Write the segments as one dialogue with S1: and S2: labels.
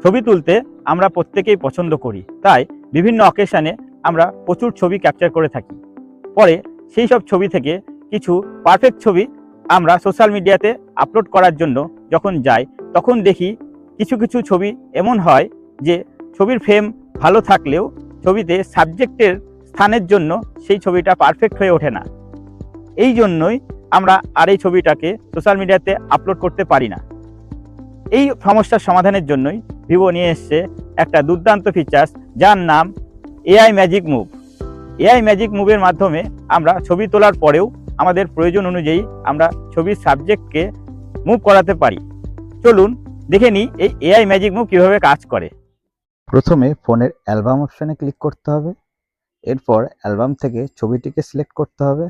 S1: ছবি তুলতে আমরা প্রত্যেকেই পছন্দ করি, তাই বিভিন্ন অকেশনে আমরা প্রচুর ছবি ক্যাপচার করে থাকি। পরে সেই সব ছবি থেকে কিছু পারফেক্ট ছবি আমরা সোশ্যাল মিডিয়াতে আপলোড করার জন্য যখন যাই, তখন দেখি কিছু কিছু ছবি এমন হয় যে ছবির ফ্রেম ভালো থাকলেও ছবিতে সাবজেক্টের স্থানের জন্য সেই ছবিটা পারফেক্ট হয়ে ওঠে না। এই জন্যই আমরা আর এই ছবিটাকে সোশ্যাল মিডিয়াতে আপলোড করতে পারি না। এই সমস্যার সমাধানের জন্যই ভিভো নিয়ে এসছে একটা দুর্দান্ত ফিচার্স, যার নাম AI magic move. AI magic মুভের মাধ্যমে আমরা ছবি তোলার পরেও আমাদের প্রয়োজন অনুযায়ী আমরা ছবির সাবজেক্টকে মুভ করাতে পারি। চলুন দেখে নিই এই এআই ম্যাজিক মুভ কীভাবে কাজ করে। প্রথমে ফোনের অ্যালবাম অপশানে ক্লিক করতে হবে। এরপর অ্যালবাম থেকে ছবিটিকে সিলেক্ট করতে হবে।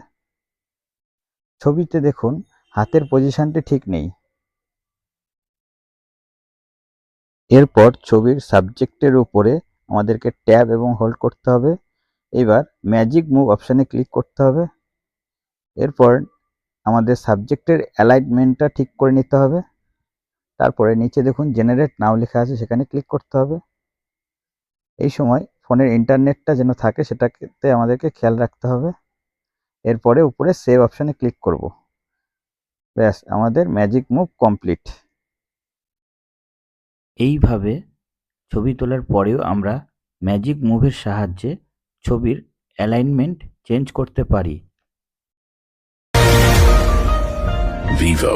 S1: ছবিতে দেখুন হাতের পজিশনটি ঠিক নেই। এরপর ছবির সাবজেক্টের উপরে আমাদেরকে ট্যাব এবং হোল্ড করতে হবে। এবার ম্যাজিক মুভ অপশানে ক্লিক করতে হবে। এরপর আমাদের সাবজেক্টের অ্যালাইনমেন্টটা ঠিক করে নিতে হবে। তারপরে নিচে দেখুন জেনারেট নাও লেখা আছে, সেখানে ক্লিক করতে হবে। এই সময় ফোনের ইন্টারনেটটা যেন থাকে সেটাতে আমাদেরকে খেয়াল রাখতে হবে। এরপরে উপরে সেভ অপশানে ক্লিক করব। ব্যাস, আমাদের ম্যাজিক মুভ কমপ্লিট।
S2: এইভাবে ছবি তোলার পরেও আমরা ম্যাজিক মুভের সাহায্যে ছবির অ্যালাইনমেন্ট চেঞ্জ করতে পারি।
S3: Vivo.